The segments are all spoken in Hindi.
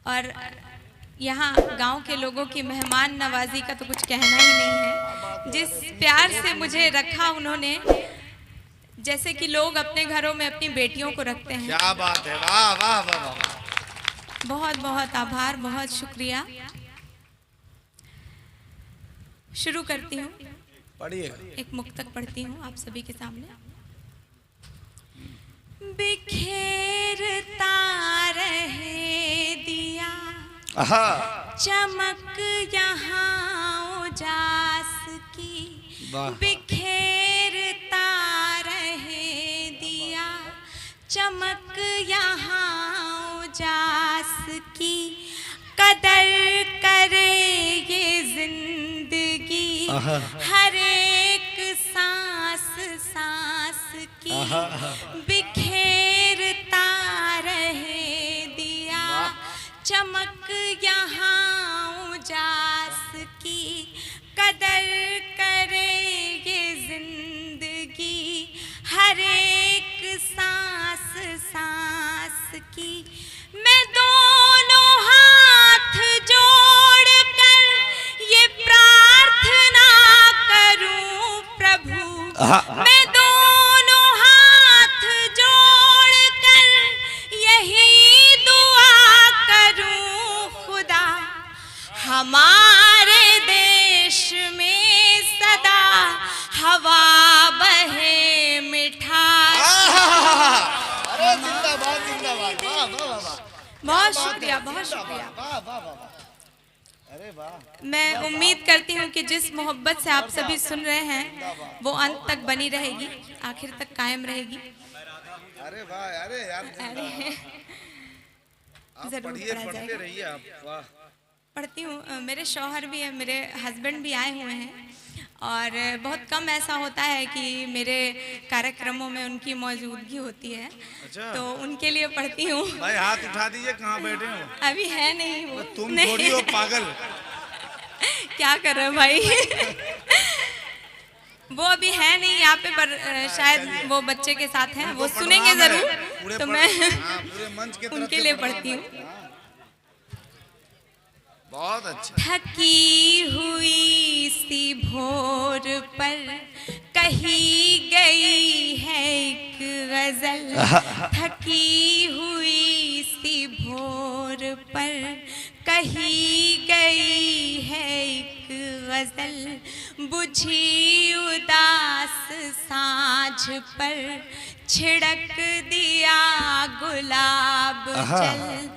और यहाँ गांव के लोगों की मेहमान नवाजी का तो कुछ कहना ही नहीं है। जिस प्यार से मुझे रखा उन्होंने, जैसे कि लोग अपने घरों में अपनी बेटियों को रखते हैं। क्या बात है, वाह वाह वाह वाह। बहुत बहुत आभार, बहुत शुक्रिया। शुरू करती हूँ, पढ़िए। एक मुक्तक पढ़ती हूँ आप सभी के सामने। बिखेरता रहे दिया चमक यहाँ उजास की, बिखेरता रहे दिया चमक यहाँ उजास की, कदर करे ये जिंदगी हर एक सांस सांस की, बिखेरता रहे दिया चमक यहाँ उजास की, कदर करे ये जिंदगी हर एक सांस सांस की। मैं दोनों हाथ जोड़ कर ये प्रार्थना करूं प्रभु, मैं दोनों हाथ जोड़ कर यही दुआ करूं खुदा, हमारे देश में सदा हवा बहे मिठास। अरे जिंदाबाद जिंदाबाद, वाह वाह वाह। बहुत शुक्रिया, बहुत शुक्रिया। वाह वाह वाह। अरे वाह। मैं उम्मीद करती हूँ कि जिस मोहब्बत से आप सभी सुन रहे हैं वो अंत तक बनी रहेगी, आखिर तक कायम रहेगी। अरे वाह, अरे यार जरूर पढ़ा जाएगा। रहिए आप, वाह। पढ़ती हूँ। मेरे शौहर भी हैं, मेरे हस्बैंड भी आए हुए हैं और बहुत कम ऐसा होता है कि मेरे कार्यक्रमों में उनकी मौजूदगी होती है। अच्छा। तो उनके लिए पढ़ती हूँ। भाई हाथ उठा दीजिए, कहाँ बैठे हो? अभी है नहीं वो। तुम थोड़ी हो पागल। क्या कर रहे हो भाई? वो अभी है नहीं यहाँ पे, पर शायद वो बच्चे के साथ हैं, वो सुनेंगे जरूर। तो मैं उनके लिए पढ़ती हूँ। बहुत अच्छा। थकी हुई सी भोर पर कही गई है एक गजल, थकी हुई सी भोर पर कही गई है एक गजल, बुझी उदास सांझ पर छिड़क दिया गुलाब जल,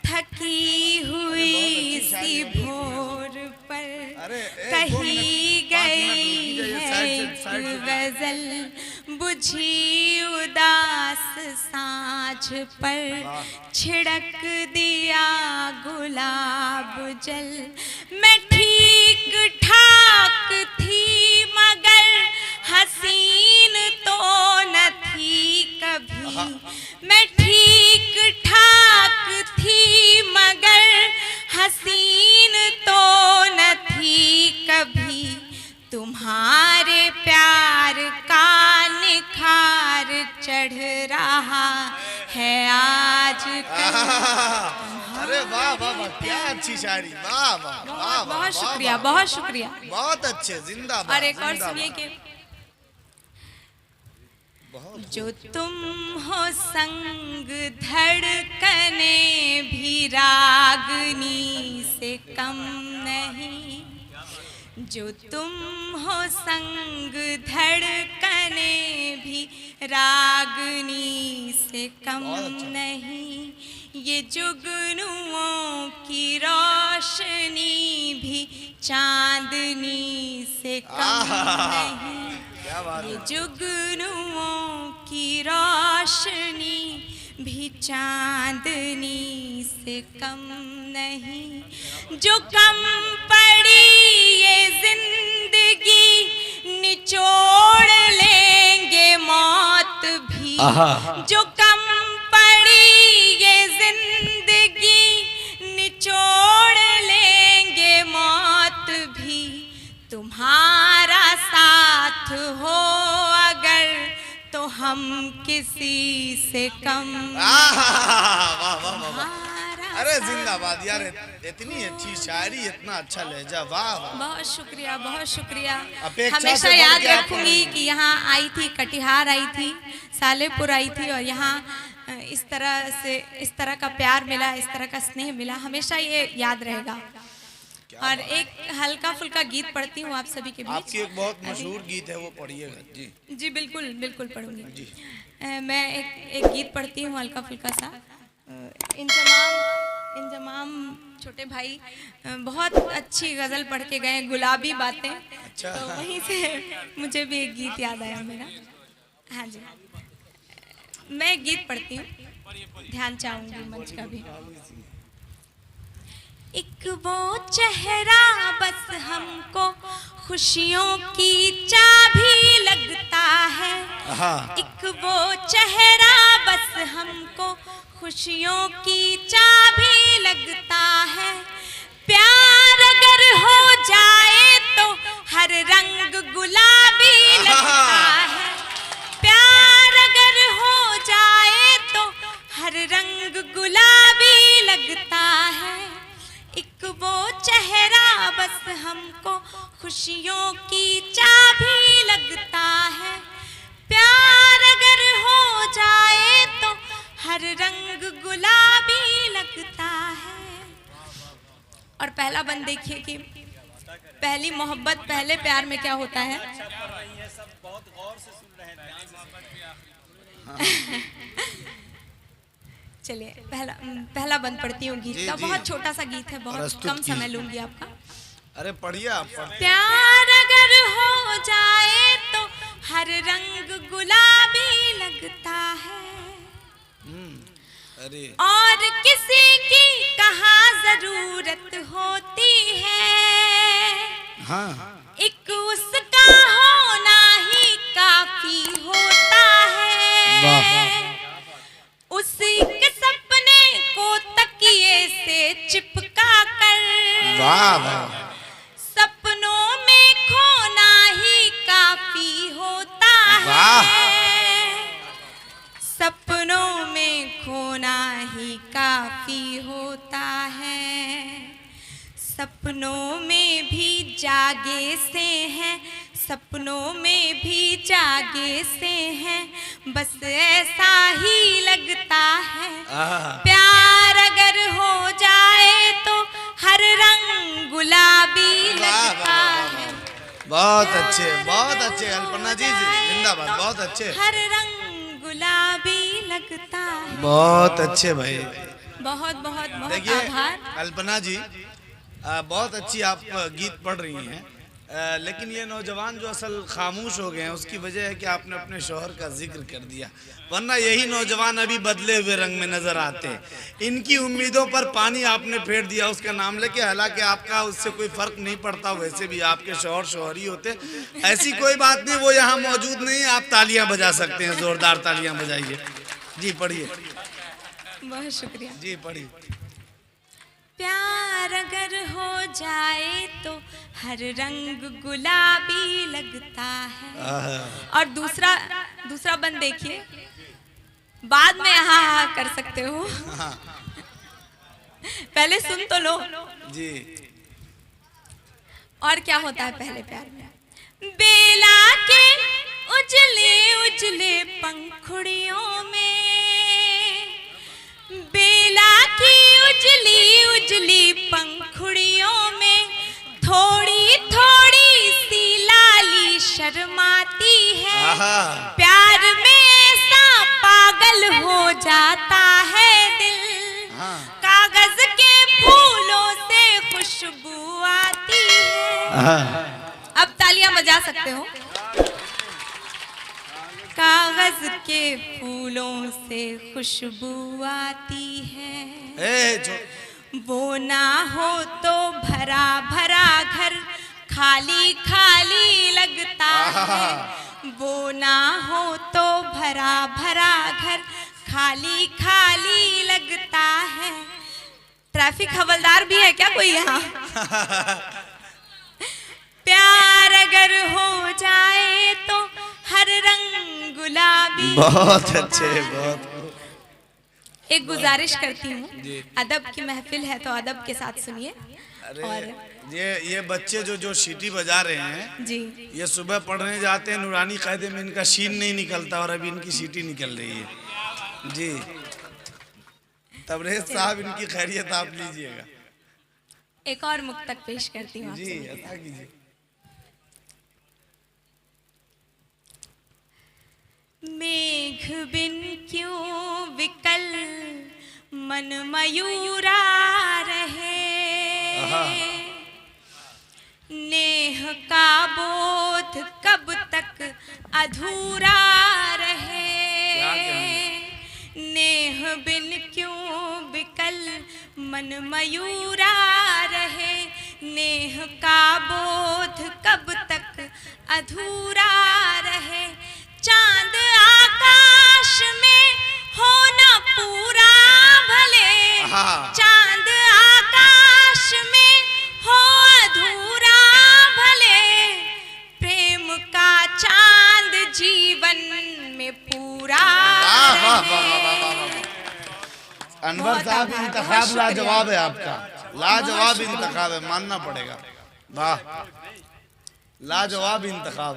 थकी हुई सी भोर पर कही गई है एक गजल, बुझी उदास सांझ पर छिड़क दिया गुलाब जल। मैं ठीक ठाक थी मगर हसीन तो न थी कभी, मैं ठीक ठाक थी मगर हसीन तो न थी कभी, तुम्हारे प्यार का निखार चढ़ रहा है आज कल। अरे वाह वाह वाह, क्या अच्छी शायरी, वाह वाह वाह। बहुत शुक्रिया, बहुत शुक्रिया। बहुत अच्छे, जिंदाबाद। और एक और सुनिए कि जो तुम हो संग धड़कने भी रागनी से कम नहीं, जो तुम हो संग धड़कने भी रागनी से कम नहीं, ये जुगनुओं की रोशनी भी चांदनी से कम नहीं, ये जुगनुओं की रोशनी भी चांदनी से कम नहीं, जो कम पड़ी ये जिंदगी निचोड़ लेंगे मौत भी, जो कम पड़ी ये जिंदगी निचोड़ लेंगे मौत भी, तुम्हारा साथ हो अगर तो हम किसी से कम। वाह वाह वाह। अरे जिंदाबाद यार, इतनी अच्छी शायरी, इतना अच्छा लहजा, वाह वाह। बहुत शुक्रिया, बहुत शुक्रिया। अपेक्षा हमेशा से बढ़ याद के आप रखूंगी कि यहाँ आई थी, कटिहार आई थी, सालेपुर आई थी, और यहाँ इस तरह का प्यार मिला, इस तरह का स्नेह मिला, हमेशा ये याद रहेगा। और एक हल्का फुल्का गीत पढ़ती हूँ आप सभी के बीच। आपकी एक बहुत मशहूर गीत है, वो पढ़िएगा जी। जी बिल्कुल बिल्कुल पढ़ूंगी जी। मैं एक गीत पढ़ती हूँ हल्का फुल्का सा। इंजमाम छोटे भाई बहुत अच्छी गज़ल पढ़ के गए, गुलाबी बातें। अच्छा। तो वहीं से मुझे भी एक गीत याद आया मेरा। हाँ जी, मैं एक गीत पढ़ती हूँ, ध्यान चाहूँगी मंच का भी। एक वो चेहरा बस हमको खुशियों की चाबी लगता है। एक वो चेहरा बस हमको खुशियों की चाबी लगता है। प्यार अगर हो जाए तो हर रंग गुलाबी लगता है। प्यार अगर हो जाए तो हर रंग गुलाबी लगता है। एक वो चेहरा बस हमको खुशियों की चाबी लगता है। प्यार अगर हो जाए तो हर रंग गुलाबी लगता है। और पहला बंद देखिए कि पहली मोहब्बत, पहले प्यार में क्या होता है। चलिए पहला बंद पढ़ती हूँ गीत का। बहुत छोटा सा गीत है, बहुत कम समय लूंगी आपका। अरे पढ़िए आप। प्यार अगर हो जाए तो हर रंग गुलाबी लगता है। अरे और किसी की कहाँ जरूरत होती है। हाँ। एक उसका होना ही काफी होता है। उसी के सपने को तकिए से चिपका कर वाह वाह, सपनों में खोना ही काफी होता है। सपनों में खोना ही काफी होता है। सपनों में भी जागे से हैं, सपनों में भी जागे से हैं, बस ऐसा ही लगता है। प्यार अगर हो जाए तो हर रंग गुलाबी लगता है। बहुत अच्छे अल्पना जी, जिंदाबाद, बहुत अच्छे। हर रंग गुलाबी लगता है। बहुत अच्छे भाई, बहुत बहुत बहुत देखिए आभार। अल्पना जी, बहुत अच्छी आप गीत पढ़ रही हैं, लेकिन ये नौजवान जो असल खामोश हो गए हैं उसकी वजह है कि आपने अपने शौहर का जिक्र कर दिया, वरना यही नौजवान अभी बदले हुए रंग में नजर आते हैं। इनकी उम्मीदों पर पानी आपने फेर दिया उसका नाम लेके, हालांकि आपका उससे कोई फर्क नहीं पड़ता, वैसे भी आपके शौहर शौहरी होते। ऐसी कोई बात नहीं, वो यहाँ मौजूद नहीं है, आप तालियां बजा सकते हैं, जोरदार तालियां बजाइए जी। पढ़िए। बहुत शुक्रिया जी, पढ़िए। प्यार अगर हो जाए तो हर रंग गुलाबी लगता है। और दूसरा बंद देखिए, बाद में हाँ कर सकते हो, पहले सुन तो लो जी। और क्या होता है पहले प्यार में। बेला के उजले उजले पंखुड़ियों में, बेला की उजली उजली पंखुड़ियों में थोड़ी थोड़ी सी लाली शर्माती है। प्यार में ऐसा पागल हो जाता है दिल, कागज के फूलों से खुशबू आती है। अब तालियां बजा सकते हो। कागज के फूलों से खुशबू आती है। वो ना हो तो भरा भरा घर खाली खाली लगता है। वो ना हो तो भरा भरा घर खाली खाली लगता है। ट्रैफिक हवलदार भी है क्या कोई यहाँ? प्यार अगर हो जाए तो हर रंग गुलाबी। बहुत अच्छे, बहुत एक गुजारिश करती हूँ, जी। अदब की महफिल है तो अदब के साथ सुनिए। अरे और ये बच्चे जो सीटी बजा रहे हैं, जी ये सुबह पढ़ने जाते हैं, नूरानी कायदे में इनका शीन नहीं निकलता और अभी इनकी सीटी निकल रही है। जी तबरेज साहब, इनकी खैरियत आप लीजिएगा। एक और मुक्तक पेश करती हूँ जी आपसे। ऐसा कीजिए। मेघ बिन क्यों विकल मन मयूरा रहे, आहा। नेह का बोध कब तक अधूरा रहे। क्या कहूं? नेह बिन क्यों विकल मन मयूरा रहे, नेह का बोध कब तक अधूरा रहे। चांद आकाश में हो न पूरा भले, आहा। चांद आकाश में हो अधूरा भले, प्रेम का चांद जीवन में पूरा वाह वाह रहे। वाह वाह वाह वाह। अनवर बहुत साहब, आभार, इंतखाब बहुत शुक्रिया। लाजवाब है आपका, लाजवाब शुक्रिया। इंतखाब है, मानना पड़ेगा। वाह, लाजवाब इंतखाब।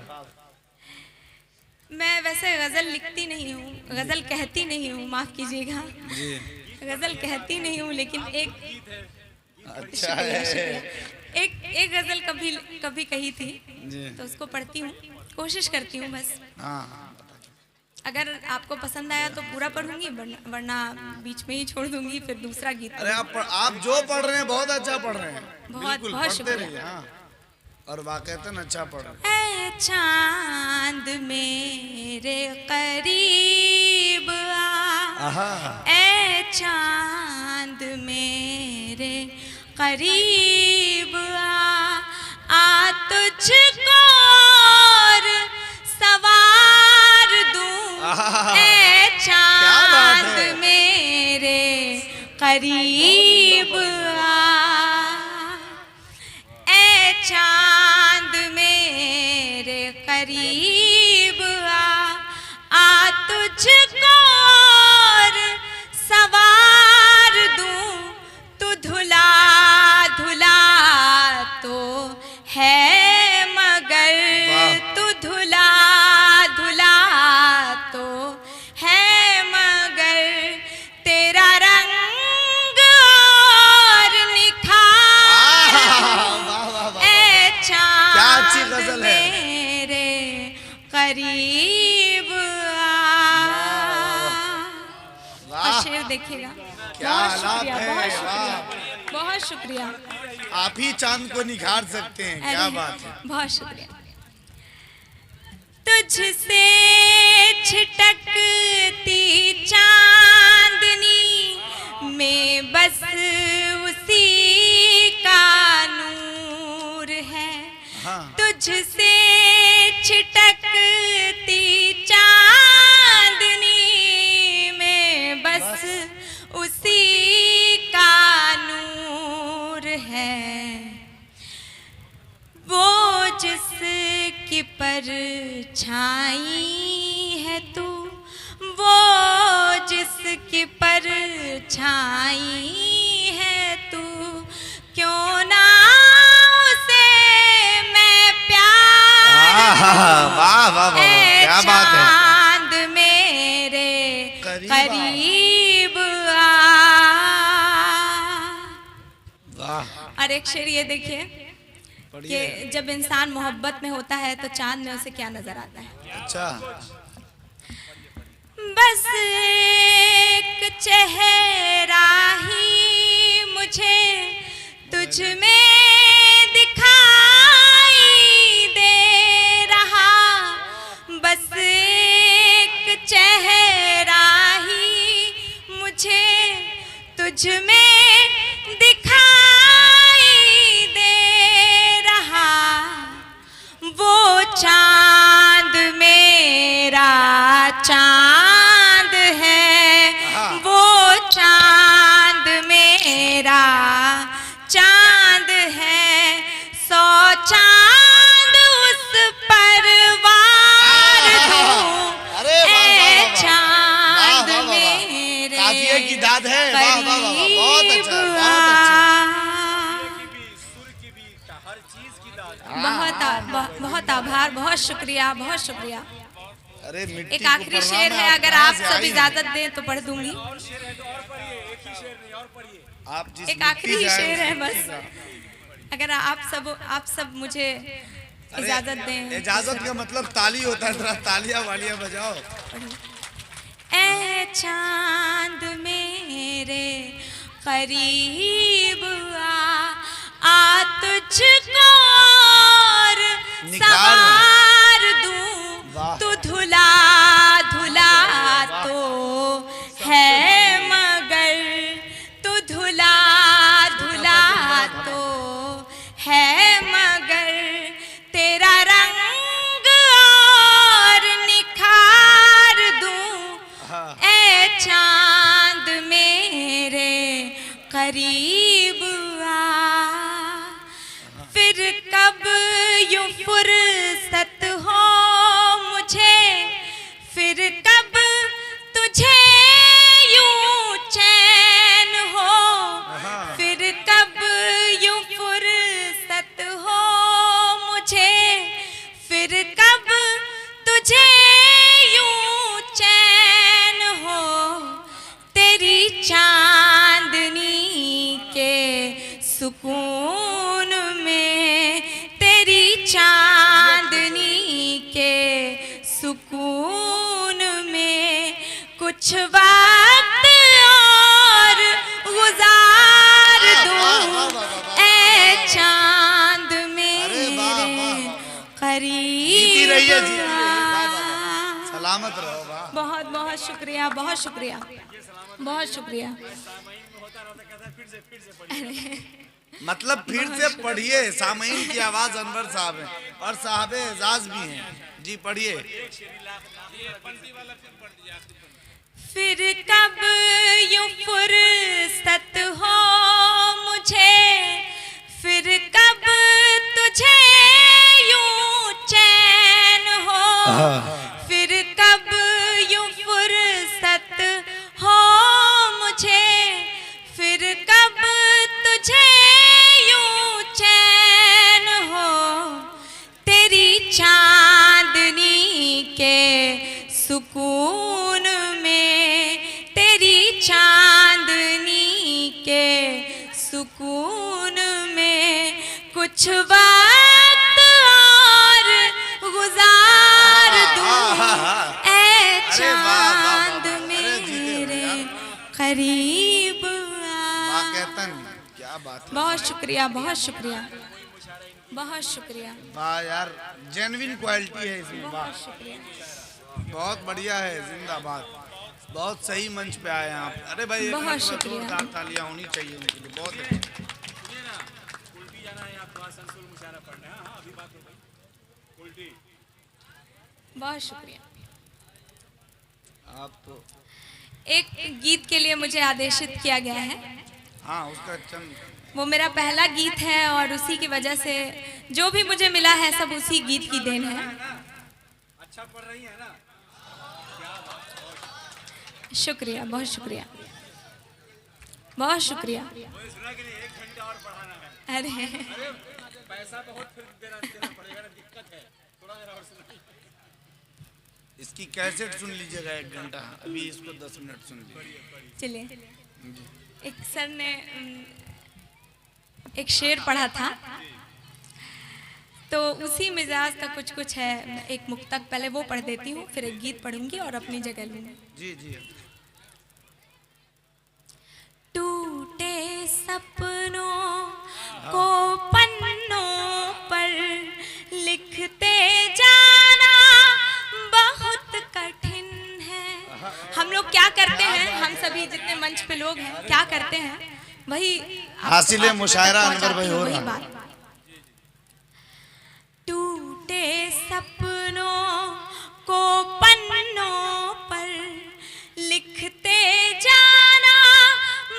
मैं वैसे गजल लिखती नहीं हूँ, गजल कहती नहीं हूँ, माफ कीजिएगा, जी गजल कहती नहीं हूँ, लेकिन एक अच्छा शुक्रिया, है। शुक्रिया। एक गजल कभी कही थी जी तो उसको पढ़ती हूँ, कोशिश करती हूँ बस। हाँ, अगर आपको पसंद आया तो पूरा पढ़ूंगी, वरना बीच में ही छोड़ दूंगी, फिर दूसरा गीत। अरे आप जो पढ़ रहे हैं बहुत अच्छा पढ़ रहे हैं, बहुत बिल्कुल बहुत पढ़ते शुक्रिया। रहिए। हाँ, और वाकईतन अच्छा पढ़ रहे हैं। ऐ चांद मेरे करीब आ, आहा। ऐ चांद मेरे करीब आ तुझको और सवार दूं। आहा। ऐ क्या बात चांद है। मेरे करीब ऐ चांद मेरे करीब आ तुझको और सवार दूं। तू धुला धुला तो है मगर, वाह। तू धुला धुला तो है मगर, तेरा रंग और निखार दूं। वाह वाह वाह। ऐ क्या अच्छी चांद गजल है। मेरे करीब वाह। और शेर देखिएगा। क्या बहुत आलाप शुक्रिया, है, बहुत शुक्रिया, वाह। बहुत शुक्रिया। आप ही चांद को निखार सकते हैं, क्या अरे, बात है। बहुत शुक्रिया। तुझसे छिटकती चांदनी में बस उसी का नूर है। हाँ। तुझसे छिटकती चांदनी में बस उसी का नूर है। वो जिसकी परछाई है तू, वो जिसकी परछाई है तू, क्यों ना उसे मैं प्यार दूं। वाह वाह वाह, ऐ क्या बात है। चांद मेरे करीब आ। वाह, और एक शेर ये देखिए बढ़िया है। कि जब इंसान मोहब्बत में होता है तो चांद में उसे क्या नजर आता है। अच्छा, बस एक चेहरा ही मुझे तुझ में दिखाई दे रहा, बस एक चेहरा ही मुझे तुझ में दिखाई दे रहा। वो चांद मेरा चांद है, वो चांद मेरा चांद है, 100 चांद उस पर वार दूं। अरे वाह, वाह, वाह, ऐ वाह, चांद वाह, वाह, वाह। मेरे काफिये की बहुत शुक्रिया, बहुत शुक्रिया। अरे मिट्टी एक को आखिरी परवाह शेर में है, अगर कहाँ आप से सब आई हैं? इजाजत दें तो पढ़ दूंगी। आप जिस एक मिट्टी आखिरी से आए शेर है उस बस, मिट्टी का। अगर आप सब मुझे अरे, इजाजत दें। इजाजत का मतलब ताली होता है, जरा तालियां वालियां बजाओ। ऐ चांद मेरे करीब आ तुझको और निखार। सवार दूं, वाह। तू धुला धुला तो है मगर, तू धुला धुला तो है मगर, तेरा रंग और निखार दूं, ऐ चांद मेरे करीब आ। फिर कब यूं फुर्सत हो मुझे, फिर कब तुझे यूं चैन हो, फिर कब यूं फुर्सत हो मुझे, फिर कब तुझे यूं चैन हो, तेरी चांदनी के सुकून में, तेरी चांदनी के सुकून में कुछ वक्त और गुजार दूं, ऐ चांद मेरे जीती रहिए, करीब जीती आ। रहिए। सलामत रहो। वाह। बहुत बहुत शुक्रिया, बहुत शुक्रिया, बहुत शुक्रिया। मतलब फिर से पढ़िए, सामईन की आवाज अनवर साहब है और साहब एजाज भी हैं। जी पढ़िए। फिर कब यूं फुर्सत हो मुझे, फिर कब तुझे यूं चैन हो, फिर कब यूं फुर्सत हो मुझे, फिर कब तुझे यूं चैन हो, तेरी चांदनी के सुकून में, तेरी चांदनी के सुकून में कुछ वक्त और गुजार दूं, ऐ चांद मेरे करीब आ। वाकईतन क्या बात है। बहुत शुक्रिया, बहुत शुक्रिया, बहुत शुक्रिया, वाह यार, जेन्युइन क्वालिटी है इसमें। वाह, बहुत शुक्रिया। बहुत बढ़िया है। जिंदाबाद। बहुत सही मंच पे आए हैं आप। अरे भाई एक बहुत मतलब शुक्रिया। जोरदार तालियां होनी चाहिए उनके लिए। बहुत अच्छा। बहुत शुक्रिया। आप तो एक गीत के लिए मुझे आदेशित किया गया है, हाँ उसका चंद वो मेरा पहला गीत है और उसी की वजह से जो भी मुझे मिला है सब उसी गीत की देन है। अच्छा पढ़ रही है ना? शुक्रिया, बहुत शुक्रिया, बहुत शुक्रिया। सुना कि नहीं, 1 घंटा और पढ़ाना है। अरे पैसा बहुत फिर देना पड़ेगा ना, दिक्कत है। थोड़ा देर और सुनाइए। इसकी कैसेट सुन लीजिएगा 1 घंटा, अभी इसको 10 मिनट सुन लीजिए। चलिए, एक सर ने एक शेर पढ़ा था तो उसी मिजाज का कुछ कुछ है। एक मुक्तक पहले वो पढ़ देती हूँ, फिर एक गीत पढ़ूंगी और अपनी जगह लूंगी। जी जी। टूटे सपनों को पन्नों पर लिखते जाना बहुत कठिन है। हम लोग क्या करते हैं, हम सभी जितने मंच पे लोग हैं क्या करते हैं, वही हासिल मुशायरा अनवर भाई हो रहा है। बात। टूटे सपनों को पन्नों पर लिखते जाना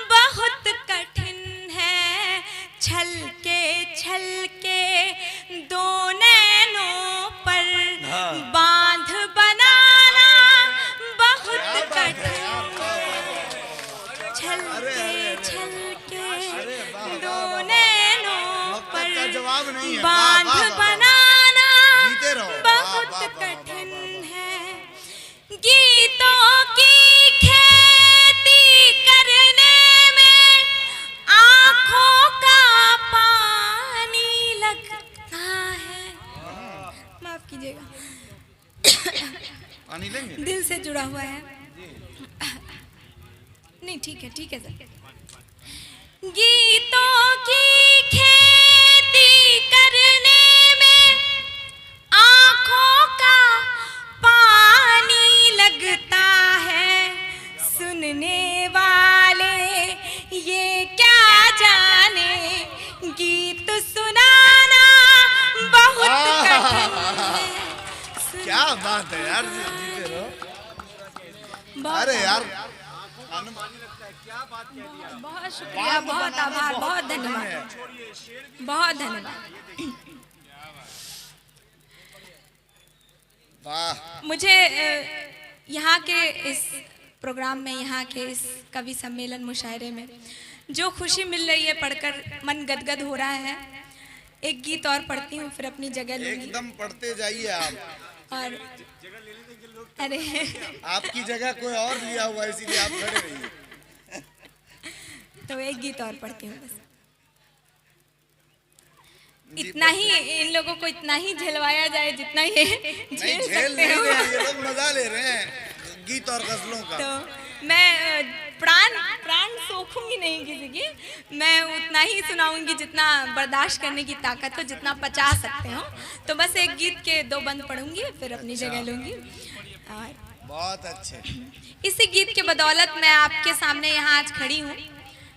बहुत कठिन है। छलके छलके दो नैनों पर बांध बनाना बहुत कठिन है। छलके छलके दो नैनों पर जवाब नहीं है। बांध बनाना जीते रहो। बहुत हुआ है। नहीं ठीक है सर। गीतों की खेती करने में आँखों का पानी लगता है, सुनने वाले ये क्या जाने, गीत सुनाना बहुत कठिन है। क्या बात है यार, जीते रहो। अरे यार बहुत शुक्रिया, बहुत आभार, बहुत धन्यवाद, बहुत धन्यवाद। वाह। मुझे यहाँ के इस प्रोग्राम में, यहाँ के इस कवि सम्मेलन मुशायरे में जो खुशी मिल रही है पढ़कर, मन गदगद हो रहा है। एक गीत और पढ़ती हूँ फिर अपनी जगह लूंगी। एकदम पढ़ते जाइए आप। और अरे आपकी जगह कोई और लिया हुआ, इसीलिए आप खड़े रहिए। तो एक गीत और पढ़ती हूँ बस। इतना ही इन लोगों को इतना ही झेलवाया जाए जितना ये नहीं झेल नहीं रहे हैं, ये लोग मजा ले रहे हैं गीत और गजलों का। तो मैं प्राण सोखूंगी नहीं किसी की, मैं उतना ही सुनाऊंगी जितना बर्दाश्त करने की ताकत हो, जितना पचा सकते हो। तो बस एक गीत के 2 बंद पढ़ूंगी फिर अपनी जगह लूंगी। और बहुत अच्छे। इसी गीत के बदौलत मैं आपके सामने यहाँ आज खड़ी हूँ,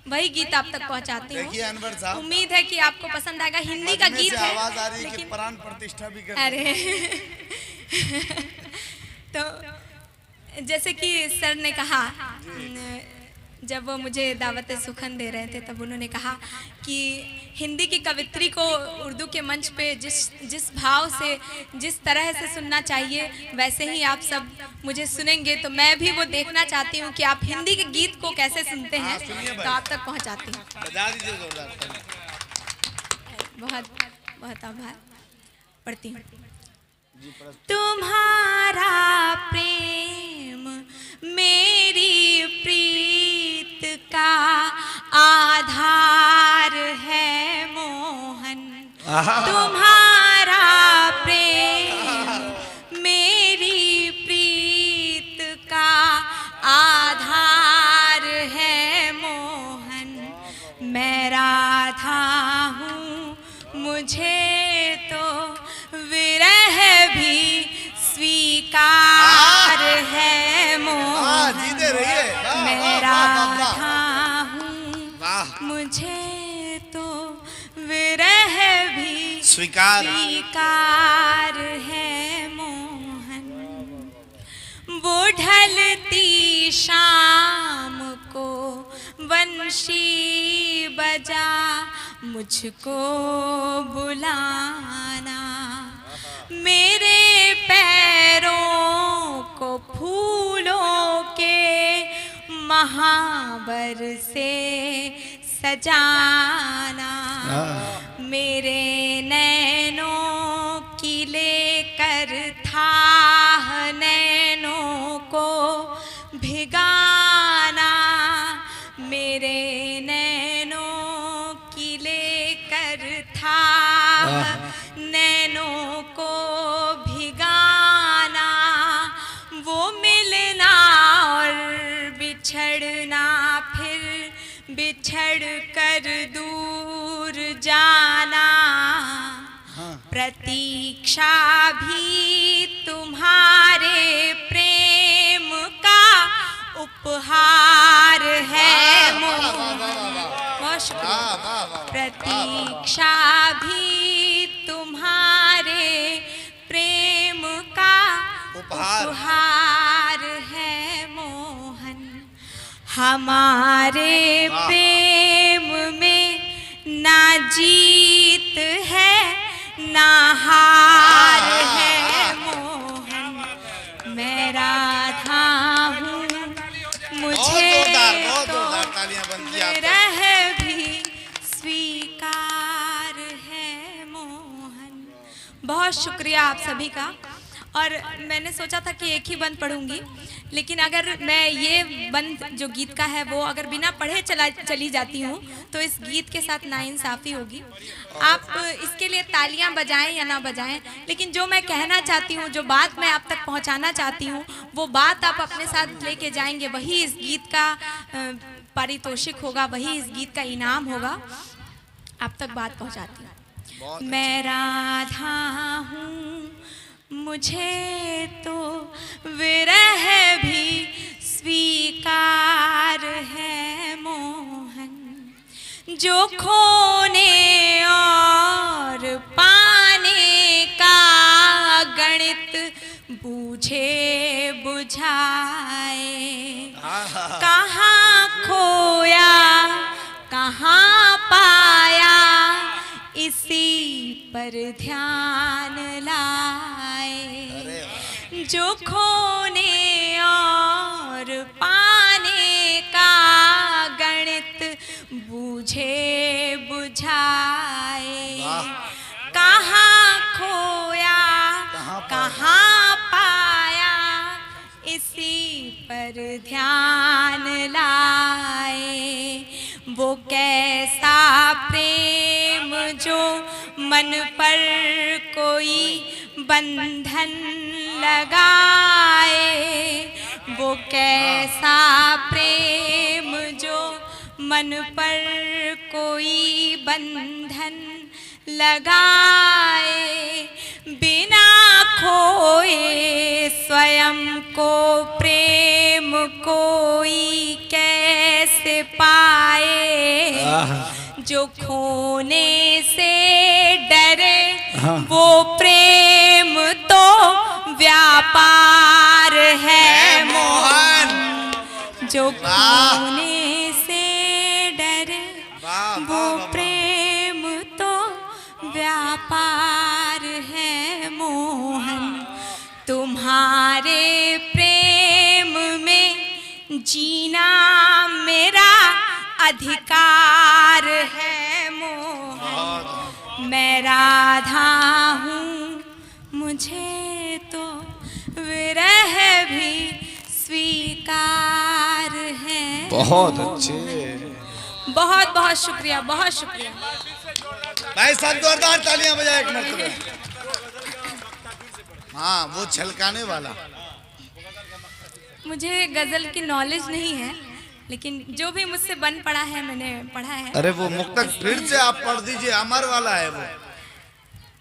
वही गीत आप तक पहुँचाती हूँ। देखिए अनवर साहब, उम्मीद है कि आपको पसंद आएगा। हिंदी का गीत है, आवाज आ रही है कि लेकिन प्राण प्रतिष्ठा भी कर। अरे तो जैसे कि सर ने कहा, जब वो मुझे दावत सुखन दे रहे थे तब उन्होंने कहा कि हिंदी की कवित्री को उर्दू के मंच पे जिस भाव से, जिस तरह से सुनना चाहिए वैसे ही आप सब मुझे सुनेंगे। तो मैं भी वो देखना चाहती हूँ कि आप हिंदी के गीत को कैसे सुनते हैं, तो आप तक पहुँचाती हूँ। बजा दीजिए जोरदार। बहुत बहुत आभार। पढ़ती हूँ। तुम्हारा प्रेम मेरी प्रीत का आधार है मोहन, तुम्हारा प्रेम मेरी प्रीत का आधार है मोहन। मैं राधा हूँ, मुझे तो विरह भी स्वीकार है मोहन। जीते रहिए। मैं राधा हूँ, मुझे तो विरह भी स्वीकार है मोहन। वो ढलती शाम को बंशी बजा मुझको बुलाना, मेरे पैरों को फूलों के महावर से सजाना, मेरे नैनों की लेकर थाह नैनों को भिगाना, मेरे नैनों की लेकर थाह नैनों को भिगाना। वो मिलना और बिछड़ना, फिर बिछड़ कर दूर जाना, प्रतीक्षा भी तुम्हारे प्रेम का उपहार है मोहन। बहुत शुक्रिया। प्रतीक्षा भी तुम्हारे प्रेम का उपहार है मोहन। हमारे प्रेम में ना जीत है ना हार है मोहन। मैं राधा हूँ, मुझे तो विरह भी स्वीकार है मोहन। बहुत शुक्रिया आप सभी का। और मैंने सोचा था कि एक ही बंद पढ़ूंगी, लेकिन अगर मैं ये बंद जो गीत का है वो अगर बिना पढ़े चली जाती हूँ तो इस गीत के साथ नाइंसाफ़ी होगी। आप इसके लिए तालियां बजाएं या ना बजाएं, लेकिन जो मैं कहना चाहती हूँ, जो बात मैं आप तक पहुँचाना चाहती हूँ, वो बात आप अपने साथ लेके जाएंगे, वही इस गीत का पारितोषिक होगा, वही इस गीत का इनाम होगा। आप तक बात पहुँचाती हूँ। मैं राधा हूँ, मुझे तो विरह भी स्वीकार है मोहन, जो खोने और पाने का गणित बूझे बुझाए। कहाँ खोया कहाँ पाया, इसी पर ध्यान लाए। जो खोने और पाने का गणित बूझे बुझाए। कहाँ खोया कहाँ पाया, इसी पर ध्यान लाए। वो कैसा प्रेम जो मन पर कोई बंधन लगाए। वो कैसा प्रेम जो मन पर कोई बंधन लगाए। बिना खोए स्वयं को प्रेम कोई कैसे पाए। जो खोने से डरे वो प्रेम तो व्यापार है मोहन। जो खोने से डरे वो प्रेम तो व्यापार है मोहन। तुम्हारे प्रेम में जीना मेरा अधिकार है मोहन। मैं राधा हूँ, मुझे तो विरह भी स्वीकार है। बहुत अच्छे, बहुत बहुत शुक्रिया, बहुत शुक्रिया भाई साहब। जोरदार तालियां बजाए एक मरतबा। हाँ, वो छलकाने वाला। मुझे गजल की नॉलेज नहीं है, लेकिन जो भी मुझसे बन पड़ा है मैंने पढ़ा है। अरे वो मुक्तक फिर से आप पढ़ दीजिए, अमर वाला है वो।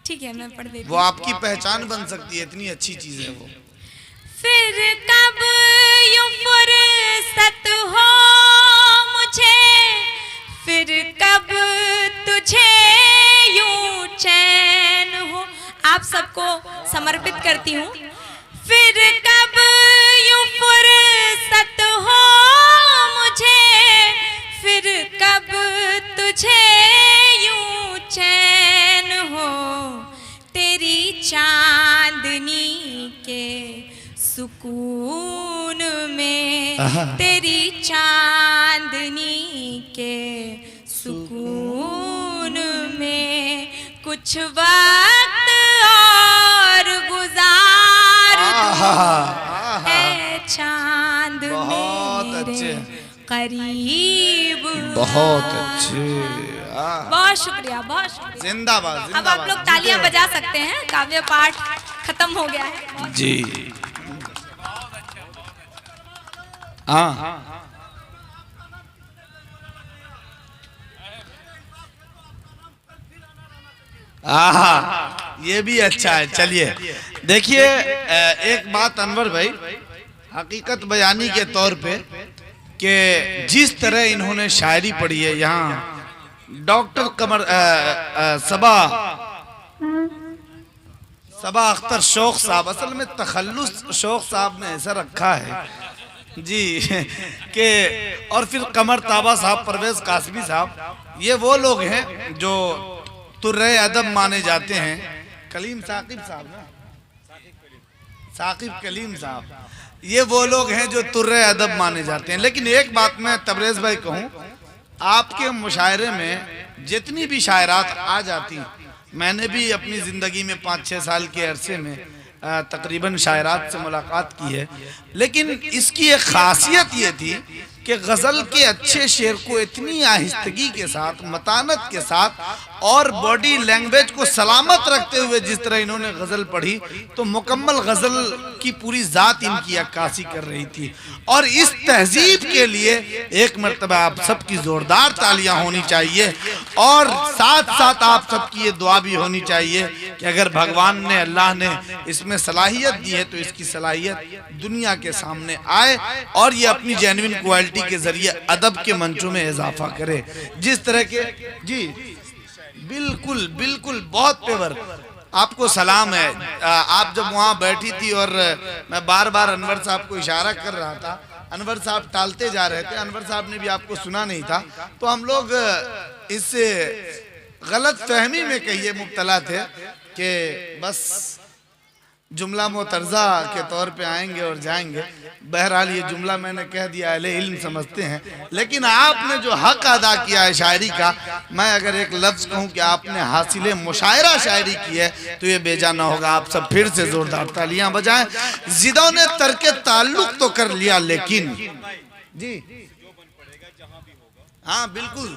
ठीक है, मैं पढ़ देती वो आपकी पहचान बन सकती है, इतनी अच्छी चीज है वो। फिर कब यूं फुर्सत हो मुझे, फिर कब तुझे यूं चैन हो। आप सबको समर्पित करती हूँ। फिर कब यूं फुर्सत हो मुझे, फिर कब तुझे यूं चैन हो। तेरी चांदनी के सुकून में, तेरी चांदनी के सुकून में कुछ वक्त और गुजार दूं। है चांद मेरे करीब। बहुत अच्छे, बहुत शुक्रिया, बहुत शुक्रिया। जिंदाबाद। अब आप लोग तालियां बजा सकते हैं, काव्य पाठ खत्म हो गया है जी। हाँ, ये भी अच्छा है। चलिए देखिए, एक बात अनवर भाई, हकीकत बयानी के तौर पे कि जिस तरह इन्होंने शायरी पढ़ी है यहाँ डॉक्टर सबा अख्तर शौक साहब, असल में तखल्लुस शौक साहब ने ऐसा रखा है जी कि, और फिर कमर ताबा साहब, परवेज कासमी साहब, ये वो लोग हैं जो तुर्रे अदब माने जाते हैं। कलीम साकिब साहब ना, साकिब कलीम साहब, ये वो लोग हैं जो तुर्रे अदब माने जाते हैं। लेकिन एक बात मैं तबरेज भाई कहूँ, आपके मुशायरे में जितनी भी शायरात आ जाती, मैंने भी अपनी ज़िंदगी में 5-6 साल के अरसे में तकरीबन शायरात से मुलाकात की है, लेकिन इसकी एक खासियत ये थी कि गज़ल के अच्छे शेर को इतनी आहिस्तगी के साथ, मतानत के साथ और बॉडी लैंग्वेज को सलामत रखते हुए जिस तरह इन्होंने गज़ल पढ़ी, तो मुकम्मल गज़ल की पूरी ज़ात इनकी अक्कासी कर रही थी। और इस तहजीब के लिए एक मरतबा आप सबकी ज़ोरदार तालियां होनी चाहिए, और साथ साथ आप सबकी ये दुआ भी होनी चाहिए कि अगर भगवान ने, अल्लाह ने इसमें सलाहियत दी है तो इसकी सलाहियत दुनिया के सामने आए और ये अपनी जेन्युइन क्वालिटी के जरिए अदब के मंचों में इजाफा करे। जिस तरह के जी बिल्कुल बिल्कुल बहुत पेवर, आपको सलाम है। आप जब वहाँ बैठी थी और मैं बार बार अनवर साहब को इशारा कर रहा था, अनवर साहब टालते जा रहे थे, अनवर साहब ने भी आपको सुना नहीं था, तो हम लोग इस गलत फहमी में कहिए मुब्तला थे कि बस जुमला मोतरजा के तौर पे आएंगे और जाएंगे। बहरहाल ये जुमला मैंने कह दिया, अहले इल्म समझते हैं, लेकिन आपने जो हक अदा किया है शायरी का, मैं अगर एक लफ्ज़ कहूँ कि आपने हासिल मुशायरा शायरी की है तो ये बेजा ना होगा। आप सब फिर से जोरदार तालियां बजाएं। जिदों ने तर्के ताल्लुक तो कर लिया, लेकिन जी हाँ बिल्कुल